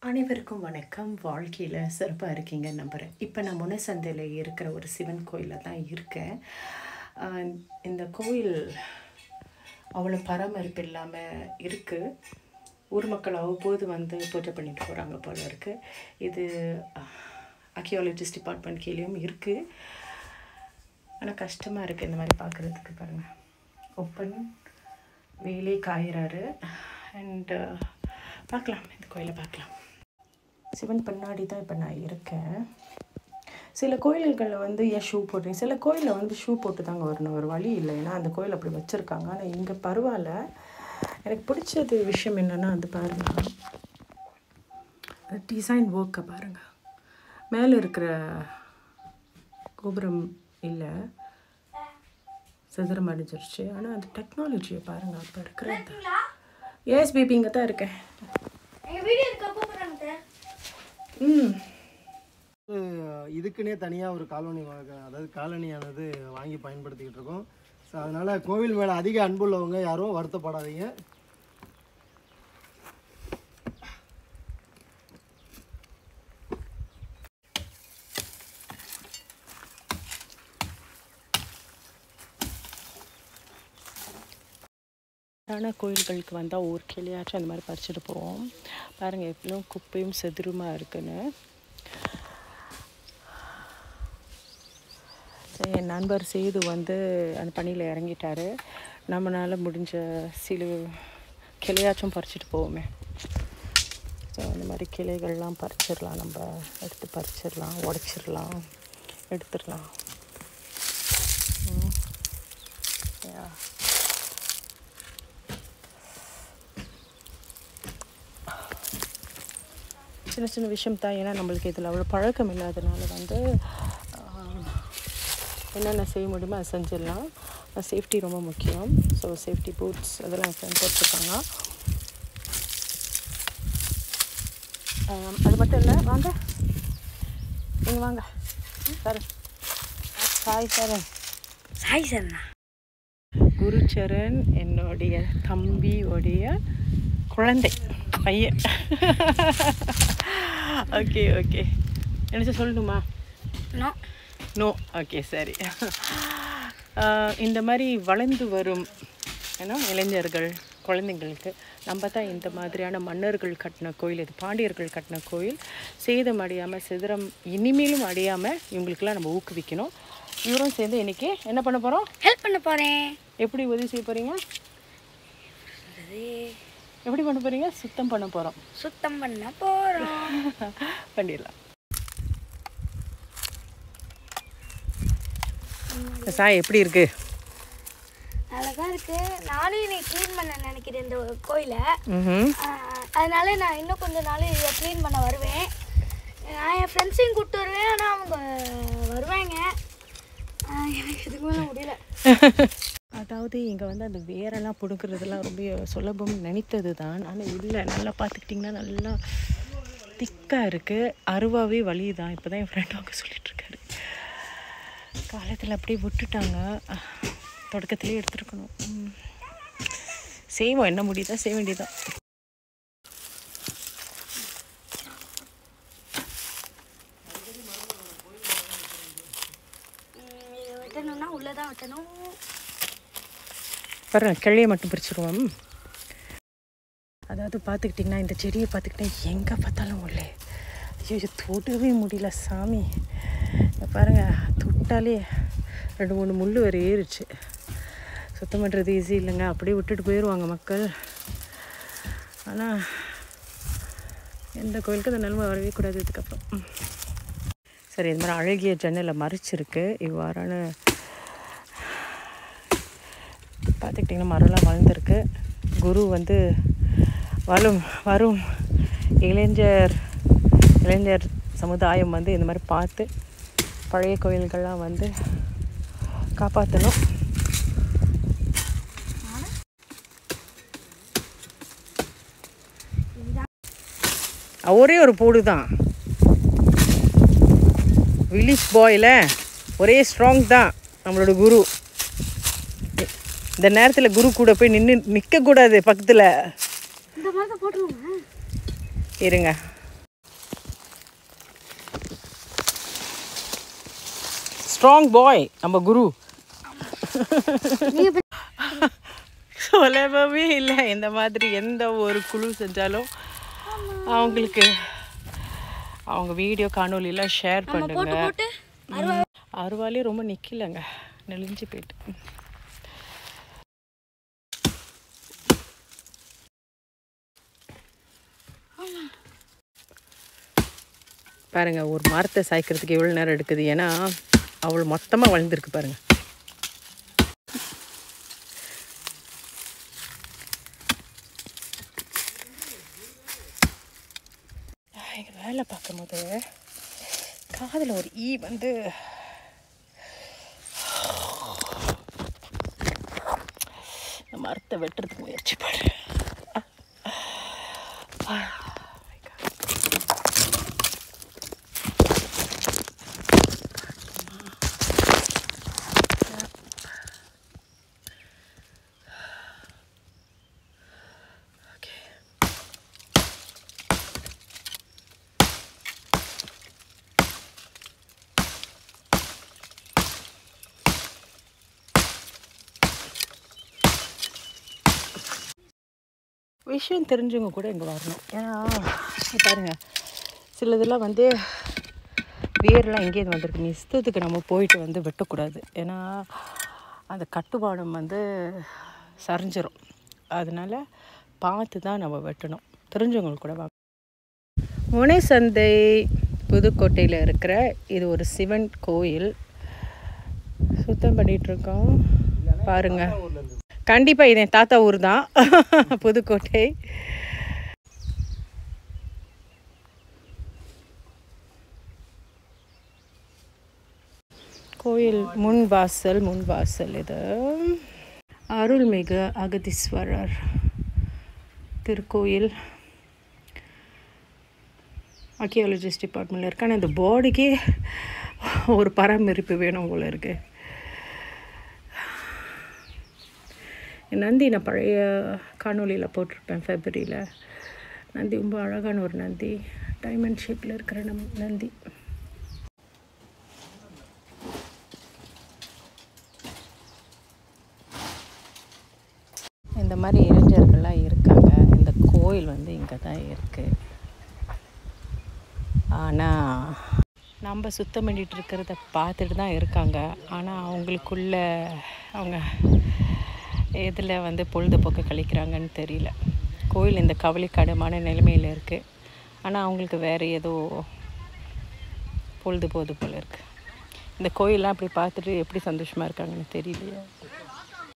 அனைவருக்கும் வணக்கம். வாழ்க்கையில் சிறப்பாக இருக்கீங்க நம்புகிறேன். இப்போ நான் முனசந்தையில் இருக்கிற ஒரு சிவன் கோயிலில் தான் இருக்கேன். இந்த கோயில் அவ்வளோ பராமரிப்பு இல்லாமல் இருக்குது. ஊர் மக்கள் அவ்வப்போது வந்து பூஜை பண்ணிட்டு போகிறாங்க போல இருக்குது. இது ஆர்கியாலஜிஸ்ட் டிபார்ட்மெண்ட் கீழேயும் இருக்குது. ஆனால் கஷ்டமாக இருக்குது இந்த மாதிரி பார்க்குறதுக்கு. பாருங்கள், ஓப்பன் வெயிலே காயிறாரு. அண்டு பார்க்கலாம், இந்த கோயிலை பார்க்கலாம். சிவன் பின்னாடி தான் இப்போ நான் இருக்கேன். சில கோயில்களில் வந்து ஏன் ஷூ போடுறீங்க, சில கோயிலில் வந்து ஷூ போட்டு தாங்க வரணும், ஒரு வழி இல்லை. ஏன்னா அந்த கோயில் அப்படி வச்சுருக்காங்க. ஆனால் இங்கே பரவாயில்ல. எனக்கு பிடிச்சது விஷயம் என்னென்னா வந்து பாருங்கள், டிசைன் ஒர்க்கை பாருங்கள். மேலே இருக்கிற கோபுரம் இல்லை, சிதறம் அடிஞ்சிருச்சு. ஆனால் அந்த டெக்னாலஜியை பாருங்கள். அப்போ இருக்கிறது ஏஸ் பேபி இங்கே தான் இருக்கேன். இதுக்குன்னே தனியாக ஒரு காலனி, அதாவது காலனியானது வாங்கி பயன்படுத்திக்கிட்டு இருக்கோம். ஸோ அதனால் கோவில் மேலே அதிக அன்புள்ளவங்க யாரும் வருத்தப்படாதீங்க. ஆனால் கோயில்களுக்கு வந்தால் ஒரு கிளியாச்சும் அந்த மாதிரி பறிச்சுட்டு போவோம். பாருங்கள் எவ்வளோ குப்பையும் செதுருமா இருக்குன்னு. என் நண்பர் சேது வந்து அந்த பணியில் இறங்கிட்டார். நம்மளால் முடிஞ்ச சில கிளையாச்சும் பறிச்சுட்டு போவோமே. ஸோ அந்த மாதிரி கிளைகள்லாம் பறிச்சிடலாம், நம்ம எடுத்து பறிச்சிடலாம், உடச்சிடலாம், எடுத்துடலாம். சின்ன சின்ன விஷயம் தான். ஏன்னா நம்மளுக்கு இதில் அவ்வளோ பழக்கம் இல்லாதனால வந்து என்னென்ன செய்ய முடியுமோ அதை செஞ்சிடலாம். சேஃப்டி ரொம்ப முக்கியம். ஸோ சேஃப்டி பூட்ஸ் அதெல்லாம் என் ஃப்ரெண்ட் போட்டுருக்காங்க. அது மட்டும் இல்லை, வாங்க நீங்கள் வாங்க சார். சாய் சரண். சாய் சரணா. குருச்சரண் என்னுடைய தம்பியோடைய குழந்தை பையன். ஓகே ஓகே, என்ன சொல்லணுமா? No no. ஓகே சரி. இந்த மாதிரி வளர்ந்து வரும் ஏன்னா இளைஞர்கள், குழந்தைங்களுக்கு நம்ம தான் இந்த மாதிரியான மன்னர்கள் கட்டின கோயில், இது பாண்டியர்கள் கட்டின கோயில், சேதம் அடையாமல் சிதறம் இனிமேலும் அடையாமல் இவங்களுக்கெல்லாம் நம்ம ஊக்குவிக்கணும். இவரும் சேர்ந்து இன்றைக்கி என்ன பண்ண போகிறோம்? ஹெல்ப் பண்ண போகிறேன். எப்படி உதவி செய்ய போகிறீங்க? எப்படி பண்ண போகிறீங்க? சுத்தம் பண்ண போகிறோம். சுத்தம் பண்ண போகிறோம். பண்ணிடலாம். சாய் எப்படி இருக்கு? அழகா இருக்கு. நானும் இன்னைக்கு க்ளீன் பண்ண நினைக்கிறேன் இந்த கோயிலை. அதனால நான் இன்னும் கொஞ்சம் நாள் இதை க்ளீன் பண்ண வருவேன். நான் என் ஃப்ரெண்ட்ஸையும் கூப்பிட்டு வருவேன். ஆனால் அவங்க வருவாங்க. எனக்கு இதுக்கு மேலே முடியல. அதாவது இங்கே வந்து அந்த வேரெல்லாம் பிடுங்கிறதுலாம் ரொம்ப சுலபம்னு நினைத்தது தான். ஆனால் இல்லை, நல்லா பார்த்துக்கிட்டிங்கன்னா நல்லா திக்காக இருக்குது. அருவாவே வலி தான். இப்போ தான் என் ஃப்ரெண்ட் அவங்க சொல்லிகிட்ருக்காரு. காலத்தில் அப்படியே விட்டுட்டாங்க, தொடக்கத்துலேயே எடுத்துருக்கணும். செய்வோம், என்ன முடியுதா செய்ய வேண்டியதான். வெட்டணும்னா உள்ளதான் வெட்டணும். பாருங்க, கிளையை மட்டும் பிரிச்சுருவோம். அதாவது பார்த்துக்கிட்டிங்கன்னா இந்த செடியை பார்த்துக்கிட்டா எங்கே பார்த்தாலும் உள்ளே. ஐயோ, தொடவே முடியல சாமி. பாருங்கள், தொட்டாலே 2-3 முள் வேறு ஏறிச்சு. சுத்தம் பண்ணுறது ஈஸி இல்லைங்க, அப்படியே விட்டுட்டு போயிடுவாங்க மக்கள். ஆனால் எந்த கோயிலுக்கு அந்த நிலைமை வரவே கூடாது இதுக்கப்புறம். சரி, இது மாதிரி அழகிய ஜன்னலை மறைச்சிருக்கு. இவ்வாறான பார்த்துக்கிட்டிங்கன்னா மரம்லாம் வளர்ந்துருக்கு. குரு வந்து வரும் இளைஞர் சமுதாயம் வந்து இந்த மாதிரி பார்த்து பழைய கோயில்கள்லாம் வந்து காப்பாற்றணும். ஒரே ஒரு போடு தான், வில்லேஜ் பாயில் ஒரே ஸ்ட்ராங் தான் நம்மளோட குரு. இந்த நேரத்தில் குரு கூட போய் நிற்கக்கூடாது பக்கத்தில். இந்த மாதிரி போட்டுருவோம். இருங்க, ஸ்ட்ராங் பாய் நம்ம குரு. சொல்லவே இல்லை, இந்த மாதிரி எந்த ஒரு குழு செஞ்சாலும் அவங்களுக்கு அவங்க வீடியோ காணொலியெல்லாம் ஷேர் பண்ணுங்க. அருவாலே ரொம்ப நிற்கலைங்க, நெளிஞ்சு போயிட்டு. பாருங்க, ஒரு மரத்தை சாய்க்கிறதுக்கு எவ்வளோ நேரம் எடுக்குது. ஏன்னா அவ்வளோ மொத்தமாக வளர்ந்துருக்கு பாருங்க. இங்கே வேலை பார்க்கும்போது காதில் ஒரு ஈ வந்து மரத்தை வெட்டுறதுக்கு முயற்சி பண்ணு. விஷயம் தெரிஞ்சவங்க கூட இங்கே வரணும். ஏன்னா பாருங்கள், சிலதெல்லாம் வந்து வேர்லாம் எங்கேயிருந்து வந்திருக்கு. இஷ்டத்துக்கு நம்ம போயிட்டு வந்து வெட்டக்கூடாது. ஏன்னா அந்த கட்டுமானம் வந்து சரிஞ்சிடும். அதனால் பார்த்து தான் நம்ம வெட்டணும். தெரிஞ்சவங்களுக்கு கூட வாங்க. முனை சந்தை புதுக்கோட்டையில் இருக்கிற இது ஒரு சிவன் கோயில். சுத்தம் பண்ணிகிட்ருக்கோம் பாருங்கள். கண்டிப்பாக இது என் தாத்தா ஊர் தான், புதுக்கோட்டை. கோயில் முன் வாசல் இது அருள்மிகு அகதீஸ்வரர் திருக்கோயில். ஆர்கியாலஜிஸ்ட் டிபார்ட்மெண்ட்டில் இருக்கு. ஆனால் இந்த பாடிக்கே ஒரு பராமரிப்பு வேணும் போல இருக்குது. நந்தி நான் பழைய காணொலியில் போட்டிருப்பேன், ஃபெப்ரவரியில். நந்தி ரொம்ப அழகான ஒரு நந்தி, டைமண்ட் ஷேப்பில் இருக்கிற நந்தி. இந்த மாதிரி இளைஞர்கள்லாம் இருக்காங்க. இந்த கோயில் வந்து இங்கே தான் இருக்குது. ஆனால் நம்ம சுத்தம் பண்ணிகிட்டு இருக்கிறத பார்த்துட்டு தான் இருக்காங்க. ஆனால் அவங்களுக்குள்ள அவங்க எதில் வந்து பொழுதுபோக்கு கழிக்கிறாங்கன்னு தெரியல. கோயில் இந்த கவலைக்கிடமான நிலைமையில் இருக்குது. ஆனால் அவங்களுக்கு வேறு ஏதோ பொழுதுபோது போல் இருக்குது. இந்த கோயிலெலாம் அப்படி பார்த்துட்டு எப்படி சந்தோஷமாக இருக்காங்கன்னு தெரியலையே.